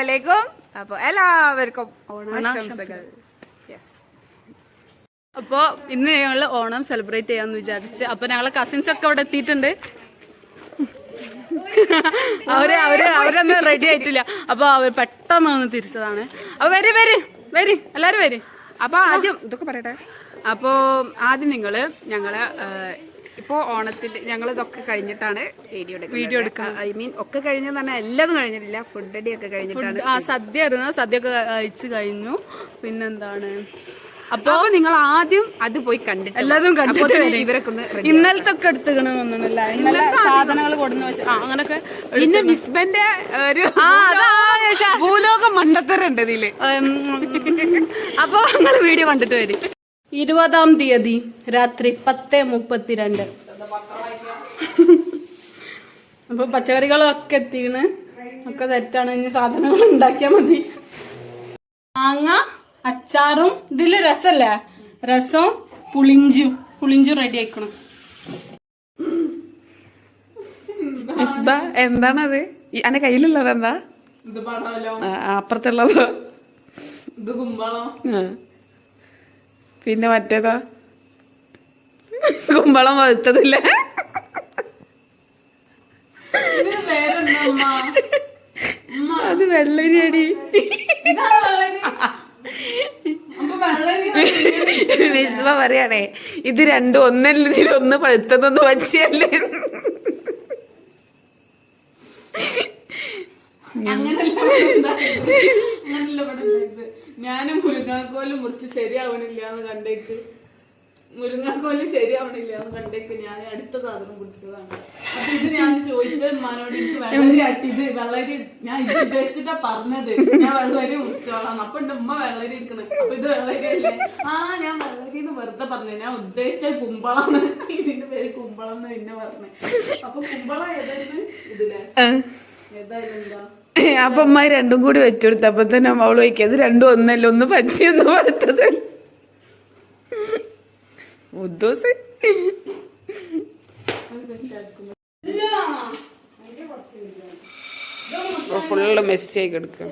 അലൈക്കും. അപ്പൊ എല്ലാവർക്കും ഓണാശംസകൾ. അപ്പൊ ഇന്ന് ഞങ്ങള് ഓണം സെലിബ്രേറ്റ് ചെയ്യാന്ന് വിചാരിച്ച്. അപ്പൊ ഞങ്ങളെ കസിൻസ് ഒക്കെ അവിടെ എത്തിയിട്ടുണ്ട്. അവരൊന്നും റെഡി ആയിട്ടില്ല. അപ്പൊ അവർ പെട്ടെന്ന് വന്ന് തിരിച്ചതാണ്. അപ്പൊ വരി എല്ലാരും വരി. അപ്പൊ ആദ്യം ഇതൊക്കെ പറയട്ടെ. അപ്പോ ആദ്യം ഞങ്ങള് ഇപ്പോ ഓണത്തിന്റെ ഞങ്ങൾ ഇതൊക്കെ കഴിഞ്ഞിട്ടാണ് വീഡിയോ എടുക്കുക. ഐ മീൻ ഒക്കെ കഴിഞ്ഞെന്ന് പറഞ്ഞാൽ എല്ലാതും കഴിഞ്ഞിട്ടില്ല. ഫുഡ് അടി ഒക്കെ കഴിഞ്ഞിട്ടാണ്. സദ്യ ഒക്കെ കഴിച്ചു കഴിഞ്ഞു. പിന്നെന്താണ്, അപ്പൊ നിങ്ങൾ ആദ്യം അത് പോയി കണ്ടിട്ട് എല്ലാതും കണ്ടിട്ട് ഇവരൊക്കെ ഇന്നലത്തെ ഒക്കെ എടുത്തുകണമെന്നൊന്നുമില്ല. ഇന്നലെ സാധനങ്ങൾ കൊടുന്ന് വെച്ച് അങ്ങനൊക്കെ. പിന്നെ മിസ്ബന്റെ ഒരു ഭൂലോക മണ്ടത്തരുണ്ട് ഇതില്. അപ്പൊ നിങ്ങൾ വീഡിയോ കണ്ടിട്ട് വരും. 20-ാം തീയതി രാത്രി 10:32. അപ്പൊ പച്ചക്കറികളൊക്കെ എത്തിയാണ്. ഒക്കെ തെറ്റാണ്. ഇനി സാധനങ്ങൾ ഉണ്ടാക്കിയാ മതി. മാങ്ങ അച്ചാറും ഇതില് രസല്ലേ, രസം പുളിഞ്ചും റെഡി ആയിക്കണം. എന്താണത് എന്റെ കയ്യിലുള്ളത്? എന്താ അപ്പുറത്തുള്ളത്? ഇത് കുമ്പളം. പിന്നെ മറ്റേതാ കുമ്പളം വഴുത്തതില്ലേ? അത് വെള്ളരിയടി. വിസ്മ പറയാണേ ഇത് രണ്ടും ഒന്നല്ല, പഴുത്തതൊന്ന് വച്ചല്ലേ. ഞാനും മുരിങ്ങാക്കോല് മുറിച്ച് ശരിയാവണില്ല എന്ന് കണ്ടേക്ക് ഞാൻ അടുത്ത സാധനം കുടിച്ചതാണ്. അപ്പൊ ഇത് ഞാൻ ചോദിച്ച ഉമ്മാനോട് എനിക്ക് വെള്ളരി ഞാൻ ഇത് ഉദ്ദേശിച്ചിട്ടാ പറഞ്ഞത്. ഞാൻ വെള്ളരി മുറിച്ചോളാം. അപ്പൊ എന്റെ ഉമ്മ വെള്ളരി എടുക്കണേ. അപ്പൊ ഇത് വെള്ളരി അല്ലേ? ഞാൻ വെള്ളരി എന്ന് വെറുതെ പറഞ്ഞു. ഞാൻ ഉദ്ദേശിച്ച കുമ്പളാണ്. ഇതിന്റെ പേര് കുമ്പളം എന്ന് പിന്നെ പറഞ്ഞേ. അപ്പൊ കുമ്പളം ഏതായിരുന്നു? ഇതിലെ ഏതായാലും എന്താ. അപ്പൊ അമ്മ രണ്ടും കൂടി വെച്ചെടുത്ത. അപ്പൊ തന്നെ അവള് വയ്ക്കത് രണ്ടും ഒന്നല്ല, ഒന്ന് പച്ചയൊന്ന് പഴുത്തത്. ഉദ്ദോസ് ഫുള്ള് മെസ്സിയായി കിടക്കുക.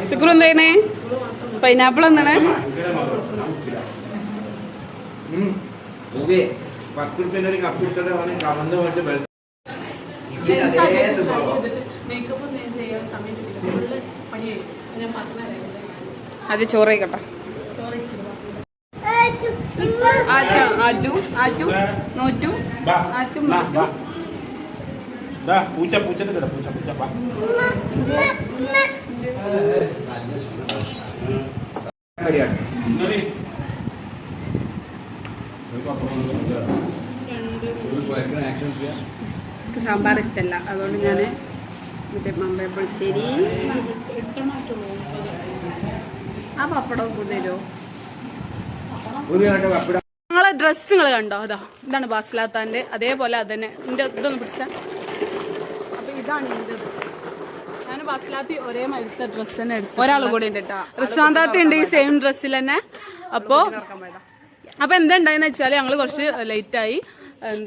ശുക്രു എന്താ പൈനാപ്പിൾ എന്താണ്? അത് ചോറയിക്കട്ടെ. പൂച്ചന്റെ തരാം. പൂച്ച സാമ്പാർ ഇഷ്ടമല്ല, അതുകൊണ്ട് ഞാൻ മറ്റേ മമ്പഴപ്പുളിശ്ശേരി ആ പപ്പടം കുതിരോ. ഞങ്ങളെ ഡ്രസ്സുകൾ കണ്ടോ? അതാ ഇതാണ് ബാസിലാത്താന്റെ. അതേപോലെ അതന്നെ ഇതൊന്ന് പിടിച്ച. അപ്പൊ ഇതാണ് എൻ്റെ ഞാൻ ബസ്സിലാത്തി ഒരേ മരുത്ത ഡ്രസ്സ് തന്നെ എടുത്തു. ഒരാൾ കൂടി ഉണ്ട് കേട്ടോ. റിസ്വാന്താത്തി ഉണ്ട് ഈ സെയിം ഡ്രസ്സിൽ തന്നെ. അപ്പൊ എന്താ ഉണ്ടായെന്ന് വെച്ചാല് ഞങ്ങള് കുറച്ച് ലേറ്റായി.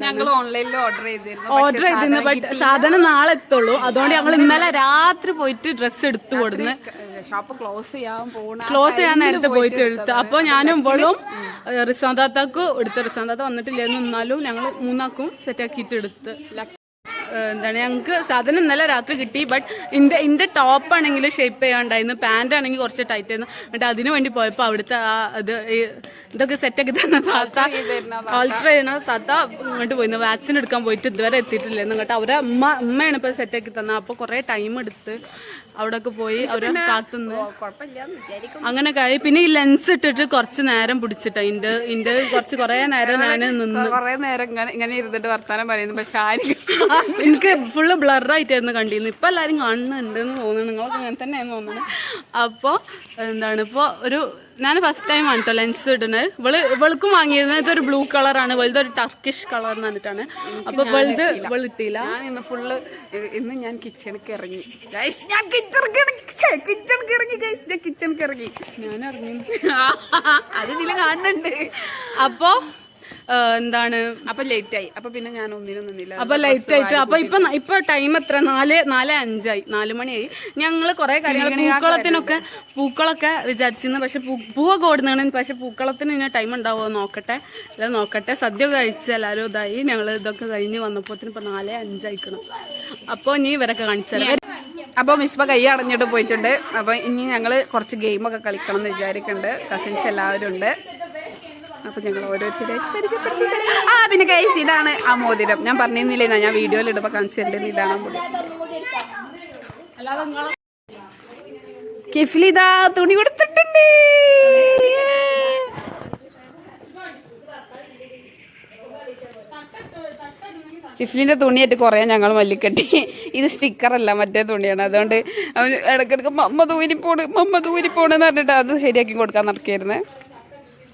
ഞങ്ങൾ ഓൺലൈനിൽ ഓർഡർ ചെയ്തിരുന്നു. ബട്ട് സാധനം നാളെ എത്തുള്ളൂ. അതുകൊണ്ട് ഞങ്ങൾ ഇന്നലെ രാത്രി പോയിട്ട് ഡ്രസ്സ് എടുത്തു കൊടുന്ന് ഷോപ്പ് ക്ലോസ് ചെയ്യാൻ നേരത്തെ പോയിട്ട് എടുത്തു. അപ്പൊ ഞാനും ഇവളും റിസ്വാന്താത്താക്ക് എടുത്ത്. റിസ്വാന്താത്ത വന്നിട്ടില്ലായിരുന്നു. എന്നാലും ഞങ്ങൾ മൂന്നാക്കും സെറ്റാക്കിയിട്ട് എടുത്ത്. എന്താണ് ഞങ്ങൾക്ക് സാധനം ഇന്നലെ രാത്രി കിട്ടി. ബട്ട് ഇന്റെ ടോപ്പ് ആണെങ്കിൽ ഷേപ്പ് ചെയ്യാണ്ടായിരുന്നു. പാന്റ് ആണെങ്കിൽ കുറച്ച് ടൈറ്റ് ആയിരുന്നു. എന്നിട്ട് അതിനു വേണ്ടി പോയപ്പോ അവിടുത്തെ ഇതൊക്കെ സെറ്റാക്കി തന്ന താത്ത, ഓൾട്ടർ ചെയ്യുന്ന താത്ത ഇങ്ങോട്ട് പോയിരുന്നു. വാക്സിൻ എടുക്കാൻ പോയിട്ട് ഇതുവരെ എത്തിയിട്ടില്ലായിരുന്നു. എന്നിട്ട് അവരെ ഉമ്മയാണ് ഇപ്പൊ സെറ്റാക്കി തന്നത്. അപ്പൊ കുറെ ടൈം എടുത്ത് അവിടെ ഒക്കെ പോയി അവരെ കാത്തുനിന്ന് അങ്ങനെ കഴി. പിന്നെ ഈ ലെൻസ് ഇട്ടിട്ട് കുറച്ച് നേരം പിടിച്ചിട്ടാ ഇന്റെ കുറെ നേരം ഞാൻ നിന്ന് കുറെ നേരം ഇങ്ങനെ ഇരുന്നിട്ട് വർത്താനം പറയുന്നു. പക്ഷെ എനിക്ക് ഫുള്ള് ബ്ലറായിട്ടായിരുന്നു കണ്ടിരുന്നു. ഇപ്പൊ എല്ലാരും കാണുന്നുണ്ടെന്ന് തോന്നുന്നു. നിങ്ങൾക്ക് അങ്ങനെ തന്നെയാന്ന് തോന്നുന്നു. അപ്പൊ എന്താണ് ഇപ്പൊ ഞാൻ ഫസ്റ്റ് ടൈം ആണ് കേട്ടോ ലെൻസ് ഇടുന്നത്. ഇവൾക്കും വാങ്ങിയിരുന്നത് ഇതൊരു ബ്ലൂ കളറാണ്. വലുതൊരു ടർക്കിഷ് കളർ എന്ന് പറഞ്ഞിട്ടാണ്. അപ്പൊ ഇവൾ ഇട്ടില്ല. ഇന്ന് ഞാൻ കിച്ചണിക്ക് ഇറങ്ങി. ഞാൻ ഇറങ്ങി അത് ഇതില് കാണുന്നുണ്ട്. അപ്പൊ എന്താണ് അപ്പൊ ലേറ്റ് ആയി. അപ്പൊ പിന്നെ ഞാൻ ഒന്നിനും നിന്നില്ല. അപ്പൊ ലേറ്റ് ആയിട്ട് അപ്പൊ ഇപ്പൊ ടൈം എത്ര 4:05 4 മണിയായി. ഞങ്ങള് കുറെ കാര്യങ്ങൾ പൂക്കളൊക്കെ വിചാരിച്ചിരുന്നു. പക്ഷെ പൂവൊക്കെ ഓടുന്നതാണ്. പക്ഷെ പൂക്കളത്തിന് ഇനി ടൈം ഉണ്ടാവുമോ നോക്കട്ടെ. സദ്യ കഴിച്ച് എല്ലാവരും ഇതായി. ഞങ്ങൾ ഇതൊക്കെ കഴിഞ്ഞ് വന്നപ്പോത്തിന് ഇപ്പൊ 4:05 ആയിക്കണം. അപ്പൊ ഇനി ഇവരൊക്കെ കാണിച്ചാൽ അപ്പൊ മിസ്ബ കൈ അടഞ്ഞിട്ട് പോയിട്ടുണ്ട്. അപ്പൊ ഇനി ഞങ്ങള് കുറച്ച് ഗെയിമൊക്കെ കളിക്കണം എന്ന് വിചാരിക്കുന്നുണ്ട്. കസിൻസ് എല്ലാവരും ഉണ്ട്. അപ്പൊ ഞങ്ങൾ ഓരോരുത്തരെ പരിചയപ്പെടുത്തി. പിന്നെ കൈസ് ഇതാണ് ആ മോതിരം. ഞാൻ പറഞ്ഞിരുന്നില്ലേ ഞാൻ വീഡിയോയിൽ ഇടുമ്പോ കാണിച്ചു തരുന്നത്. ഇതാണ് കിഫ്ലിതാ തുണി കൊടുത്തിട്ടുണ്ട്. കിഫ്ലിന്റെ തുണിയായിട്ട് കുറെ ഞങ്ങൾ മല്ലിക്കെട്ടി. ഇത് സ്റ്റിക്കറല്ല, മറ്റേ തുണിയാണ്. അതുകൊണ്ട് അവൻ ഇടയ്ക്കിടയ്ക്ക് മമ്മ ദൂരിപ്പോണെന്ന് പറഞ്ഞിട്ട് അത് ശരിയാക്കി കൊടുക്കാൻ നടക്കായിരുന്നു.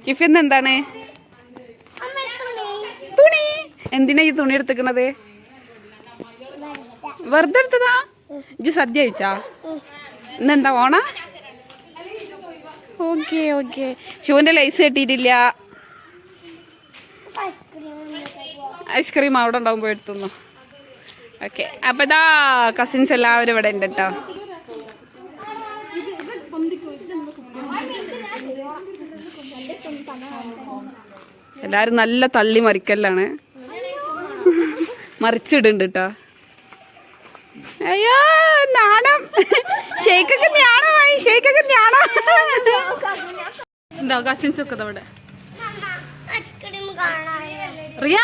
കിഫിന്ന് എന്താണ് തുണി? എന്തിനാ ഈ തുണി എടുത്തിക്കണത്? വെറുതെ എടുത്തതാ? ഇജ്ജ് സദ്യ കഴിച്ചാ? ഇന്നെന്താ ഓണ? ഓക്കെ. ഷൂവിന്റെ ലൈസ് കെട്ടിയിട്ടില്ല. ഐസ്ക്രീം അവിടെ ഉണ്ടാവും, പോയി എടുത്തുന്നു. ഓക്കെ. അപ്പൊ ഇതാ കസിൻസ് എല്ലാവരും ഇവിടെ ഉണ്ട് കേട്ടോ. എല്ലാരും നല്ല തള്ളി മറിക്കല്ലാണ്. മറിച്ചിടുണ്ട് കേട്ടോ. അയ്യോ നാണം. ഷേക്കൊക്കെ ഞാണമായി. എന്താ കസിൻസ് ഒക്കെ അവിടെ. റിയ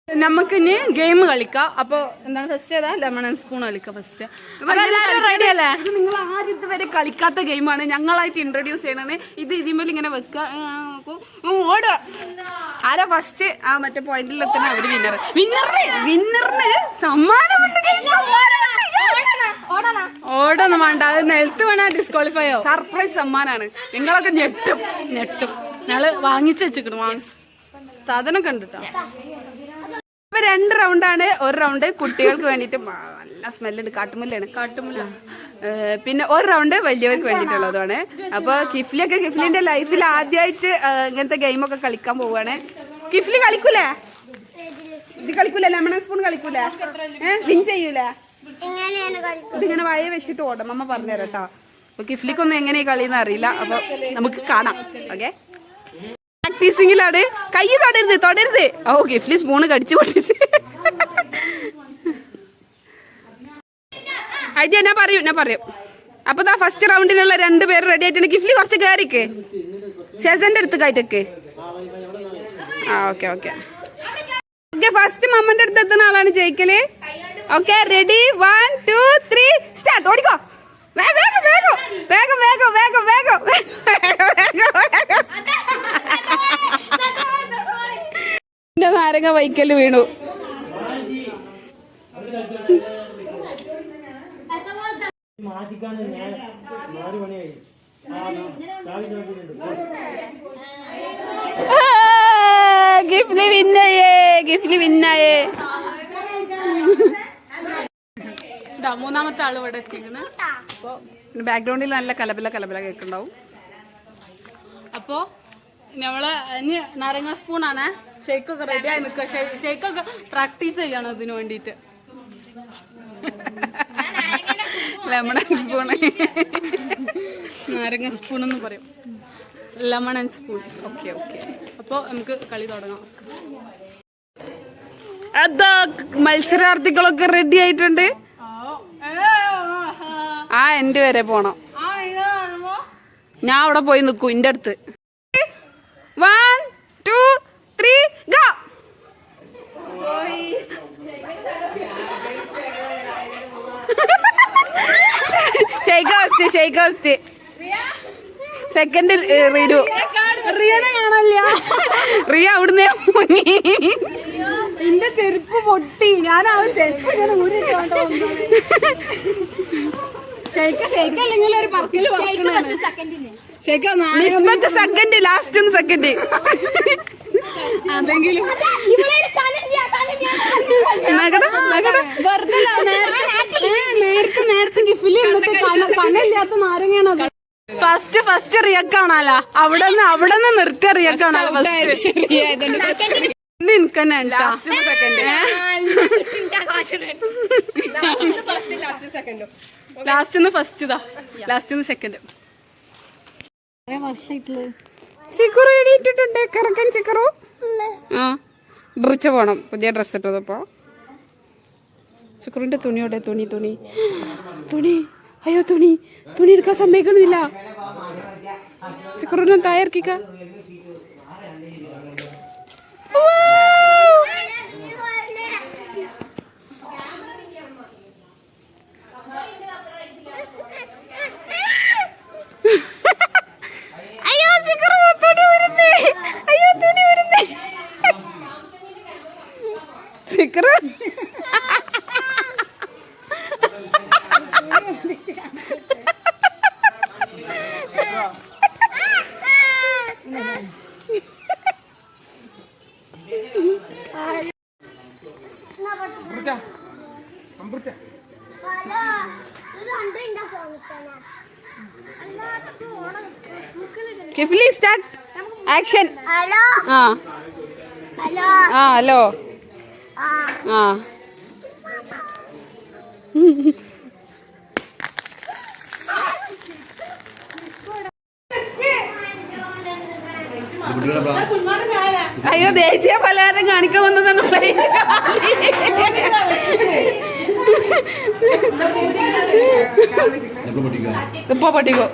നമുക്കിനി ഗെയിം കളിക്കാം. അപ്പൊ എന്താണ് ഫസ്റ്റ് ഏതാ? ലെമൺ ആൻഡ് സ്പൂൺ കളിക്കാം ഫസ്റ്റ്. എല്ലാവരും റെഡി അല്ലേ? നിങ്ങൾ ആരും ഇതുവരെ കളിക്കാത്ത ഗെയിമാണ് ഞങ്ങളായിട്ട് ഇൻട്രൊഡ്യൂസ് ചെയ്യണത്. ഇത് ഇതിന്മേൽ ഇങ്ങനെ വെക്കുക, ഓടുക. ആരാ ഫസ്റ്റ് ആ മറ്റേ പോയിന്റിൽ എത്തുന്ന അവര് വിന്നറിന് സമ്മാനമുണ്ട്. ഓടൊന്നും വേണ്ട, അത് നിലത്ത് വേണ ഡിസ്ക്വാളിഫൈ ആവും. സർപ്രൈസ് സമ്മാനാണ്. നിങ്ങളൊക്കെ ഞെട്ടും. ഞങ്ങള് വാങ്ങിച്ചു വെച്ചിക്കണം. സാധനം കണ്ടിട്ടോ. ഇപ്പൊ 2 റൗണ്ടാണ്. ഒരു റൗണ്ട് കുട്ടികൾക്ക് വേണ്ടിട്ട് നല്ല സ്മെല്ലുണ്ട്, കാട്ടുമുല്ല. പിന്നെ ഒരു റൗണ്ട് വലിയവർക്ക് വേണ്ടിട്ടുള്ളതാണ്. അപ്പൊ കിഫ്ലിന്റെ ലൈഫിൽ ആദ്യമായിട്ട് ഇങ്ങനത്തെ ഗെയിമൊക്കെ കളിക്കാൻ പോവാണ്. കിഫ്ലി കളിക്കൂലേ? ഇത് കളിക്കൂലേ? ലെമൺ സ്പൂൺ കളിക്കൂലേ? വിൻ ചെയ്യൂലേ? ഇതിങ്ങനെ വയ വെച്ചിട്ട് ഓടും. അമ്മ പറഞ്ഞുതരാം കേട്ടോ. അപ്പൊ കിഫ്ലിക്കൊന്നും എങ്ങനെയാ കളിയെന്ന് അറിയില്ല. അപ്പൊ നമുക്ക് കാണാം. ഓക്കെ. പ്രാക്ടീസിങ്ങിലാണ്. കൈ തൊടരുത്. ഓ കിഫ്ലി സ്പൂണ് കടിച്ചു പൊട്ടിച്ച്. ഐഡിയ ഞാൻ പറയും. അപ്പൊ ദാ ഫസ്റ്റ് റൗണ്ടിനുള്ള 2 പേര് റെഡി ആയിട്ടുണ്ട്. കിഫ്ലി കുറച്ച് കയറിക്ക്. ഷെസന്റെ അടുത്ത് കയറ്റക്ക്. ഓക്കെ. ഫസ്റ്റ് മമ്മന്റെ അടുത്ത് എത്തുന്ന ആളാണ് ജയിക്കല്. Okay ready 1 2 3 start. ഓടിക്കോ. വേഗം. നാരങ്ങ വൈക്കല് വീണു. ഗിഫ്റ്റ് വിന്നായേ, ഗിഫ്റ്റ് വിന്നായേ. മൂന്നാമത്തെ ആള് ഇവിടെ എത്തിക്കണ. അപ്പൊ ബാക്ക്ഗ്രൗണ്ടിൽ നല്ല കലബല കലബല കേൾക്കുന്നുണ്ടാവും. അപ്പൊ ഞമ്മള് ഇനി നാരങ്ങ സ്പൂണാണ്. ഷെയ്ക്കൊക്കെ റെഡി ആയി നിൽക്കുക. ഷെയ്ക്കൊക്കെ പ്രാക്ടീസ് ചെയ്യണം ഇതിനു വേണ്ടിട്ട്. ലെമൺ സ്പൂണ്, നാരങ്ങ സ്പൂൺ എന്ന് പറയും, lemon and spoon. Okay okay. അപ്പൊ നമുക്ക് കളി തുടങ്ങാം. അതാ മത്സരാർത്ഥികളൊക്കെ റെഡി ആയിട്ടുണ്ട്. ആ എന്റെ വരെ പോണം. ഞാൻ അവിടെ പോയി നിൽക്കും എന്റെ അടുത്ത്. 1 2 3 ഗോ. ഷെയ്ക്ക് സെക്കൻഡ് റിനു. റിയനെ കാണല്ല. റിയ അവിടുന്ന് എന്റെ ചെരുപ്പ് പൊട്ടി. ഞാൻ ആ ചെരുപ്പ് ഇങ്ങനെ ഊരിട്ടോണ്ടോ. ഷെയ്ക്ക് അല്ലെങ്കിൽ ഒരു പറക്കല് പറക്കണേ. നിസ്മക്ക് സെക്കൻഡ്, ലാസ്റ്റ് സെക്കൻഡ്. അതെങ്കിലും നേരത്തെ ഗിഫില് കനയില്ലാത്ത നാരങ്ങയാണത്. ഫസ്റ്റ് റിയക്കാണല്ലോ. അവിടെ നിർത്തിയ റിയക്കാണല്ലോ ഫസ്റ്റ്. നിനക്കന്നെ ലാസ്റ്റ് ഫസ്റ്റ് ഇതാ, ലാസ്റ്റ് സെക്കൻഡ്. സിക്കുറു എണീറ്റിട്ടുണ്ട്. കറക്കൻ സിക്കുറു. ആ ബൂച്ച പോണം. പുതിയ ഡ്രസ് ഇട്ടതപ്പോ സിക്കുറിന്റെ തുണിയോടെ തുണി അയ്യോ തുണി എടുക്കാൻ സമ്മതിക്കണില്ല. സിക്കുറിനെ തായർക്കിക്ക. സിക്കുറു കിഫ്ലി സ്റ്റാർട്ട് ആക്ഷൻ. ആ ഹലോ. ആ അയ്യോ ദേശീയ പലഹാരം കാണിക്കാൻ വന്നതാണ്. ഇപ്പൊ പൊട്ടിക്കോ.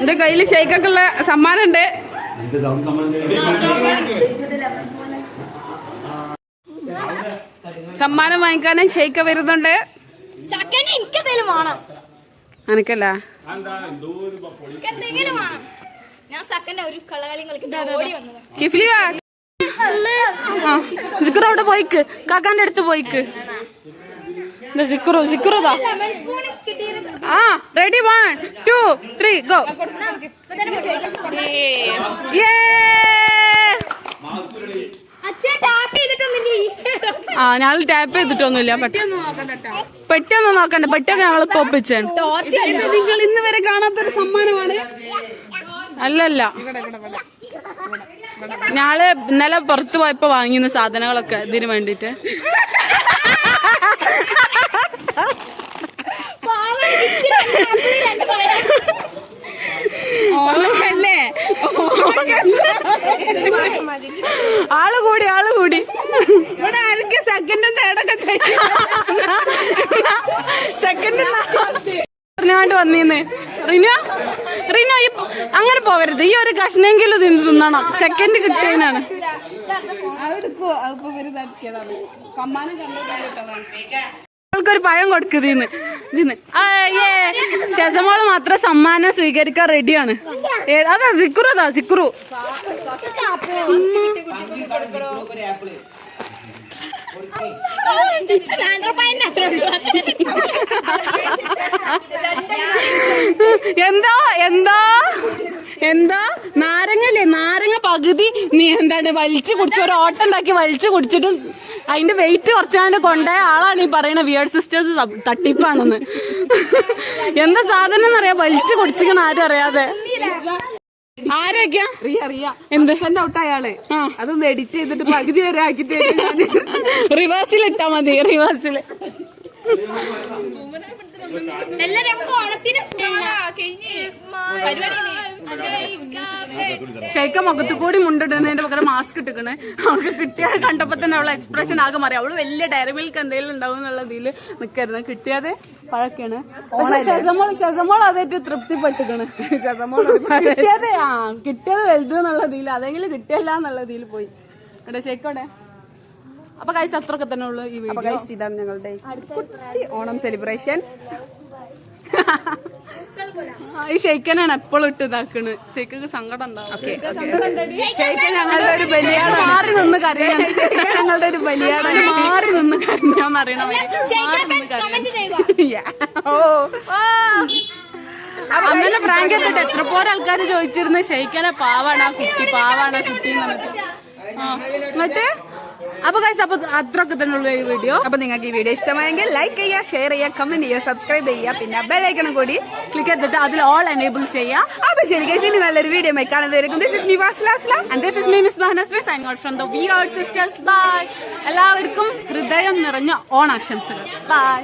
എന്റെ കയ്യില് ഷെയ്ക്കൊക്കെയുള്ള സമ്മാനം ഉണ്ട്. സമ്മാനം വാങ്ങിക്കാനും ഷെയ്ക്ക വരുന്നുണ്ട്. അനക്കല്ല കിഫ്ലി സിക്കുറു അവിടെ പോയിക്ക്, കാക്കാന്റെ അടുത്ത് പോയിക്ക്. സിക്കുറുതാ. ആ റെഡി 1 2 3 ഗോ. ആ ഞങ്ങൾ ടാപ്പ് ചെയ്തിട്ടൊന്നുമില്ല. പെട്ടിയൊന്നും നോക്കണ്ട. പെട്ടിയൊക്കെ ഞങ്ങൾ ഇപ്പൊ ഒപ്പിച്ചേ. നിങ്ങൾ ഇന്ന് വരെ കാണാത്തൊരു സമ്മാനമാണ്. അല്ലല്ല, ഞാള് ഇന്നലെ പുറത്ത് പോയപ്പോ വാങ്ങിയ സാധനങ്ങളൊക്കെ ഇതിന് വേണ്ടിട്ട്. ഓണല്ലേ ആള് കൂടി ഇവിടെ ആരൊക്കെ സെക്കൻഡും തേർഡൊക്കെ സെക്കൻഡ് പറഞ്ഞാണ്ട് വന്നീന്ന്. റിനോ അങ്ങനെ പോവരുത്. ഈ ഒരു കഷ്ണെങ്കിലും തിന്നണം. സെക്കൻഡ് കിട്ടിയതിനാണ്. അവൾക്കൊരു പഴം കൊടുക്കുന്നതിന് ശശമോള് മാത്രം സമ്മാനം സ്വീകരിക്കാൻ റെഡിയാണ്. അതാ സിക്കുറു. എന്താ നാരങ്ങല്ലേ, നാരങ്ങ പകുതി നീ എന്താണ് വലിച്ചു കുടിച്ച് ഒരു ഓട്ടം ഉണ്ടാക്കി വലിച്ചു കുടിച്ചിട്ട് അതിന്റെ വെയിറ്റ് കുറച്ചാണ്ട് കൊണ്ടേ ആളാണ് ഈ പറയുന്ന വിയേർഡ് സിസ്റ്റേഴ്സ് തട്ടിപ്പാണെന്ന്. എന്താ സാധനം എന്നറിയാം, വലിച്ചു കുടിച്ചിരിക്കണ ആരും അറിയാതെ. ആരൊക്കെയാ റിയ എന്ത് ഔട്ട് അയാള് അതൊന്ന് എഡിറ്റ് ചെയ്തിട്ട് പകുതി വരെ ആക്കി റിവേഴ്സിൽ ഇട്ടാ മതി, റിവേഴ്സിൽ. ഷെയ്ക്ക മുഖത്ത് കൂടി മുണ്ടിടുന്നതിന്റെ പകരം മാസ്ക് ഇട്ടിക്കണേ. അവൾക്ക് കിട്ടിയത് കണ്ടപ്പോ തന്നെ അവളെ എക്സ്പ്രഷൻ ആകെ മാറി. അവള് വലിയ ഡയറി മിൽക്ക് എന്തെങ്കിലും ഉണ്ടാവും എന്നുള്ള ഇതിൽ നിൽക്കരുത്. കിട്ടിയത് പഴക്കാണ്. ഷെസമോൾ അതായിട്ട് തൃപ്തിപ്പെട്ടിക്കണ്. കിട്ടിയത് കിട്ടിയത് വലുത് എന്നുള്ള ഇതിൽ, അതെങ്കിലും കിട്ടിയല്ല എന്നുള്ള ഇതിൽ പോയി. എടാ ഷെയ്ക്കോടെ. അപ്പൊ കഴിച്ച് അത്രയൊക്കെ തന്നെ ഉള്ളു ഈ വീഡിയോ. ഇതാണ് ഞങ്ങളുടെ ഓണം സെലിബ്രേഷൻ. ഈ ഷെയ്ക്കനാണ് എപ്പോഴും ഇട്ട് ഇതാക്കണ്. ഷെയ്ക്കൊക്കെ സങ്കടം ഉണ്ടാവും. ഞങ്ങളുടെ ഒരു ബലിയാണ്. മാറി നിന്ന് കരയാണ്. ഞങ്ങളുടെ ഒരു ബലിയാണ്. മാറി നിന്ന് കരഞ്ഞാന്ന് അറിയണ അങ്ങനെ പ്രാങ്ക് ഇട്ടിട്ട് എത്ര പോരെ ആൾക്കാർ ചോദിച്ചിരുന്നു ഷെയ്ക്കനെ പാവാണ് ആ കുട്ടി, പാവാണ് ആ കുട്ടി എന്നിട്ട്. അപ്പൊ ഗൈസ്, അപ്പൊ അത്രയൊക്കെ തന്നെ ഉള്ളൂ ഈ വീഡിയോ. അപ്പൊ നിങ്ങൾക്ക് ഈ വീഡിയോ ഇഷ്ടമായെങ്കിൽ ലൈക്ക് ചെയ്യുക, ഷെയർ ചെയ്യുക, കമന്റ് ചെയ്യുക, സബ്സ്ക്രൈബ് ചെയ്യുക, പിന്നെ ബെൽ ഐക്കണും കൂടി ക്ലിക്ക് ചെയ്തിട്ട് അതിൽ ഓൾ എനേബിൾ ചെയ്യാം. അപ്പൊ ശരി ഗൈസ്, ഇനി നല്ലൊരു video കാണുന്നതായിരിക്കും. This is me Wasila Aslam and this is me Miss Mahanasri signing out from the Weird Sisters. Bye. എല്ലാവർക്കും ഹൃദയം നിറഞ്ഞ ഓണാശംസകൾ. ബൈ.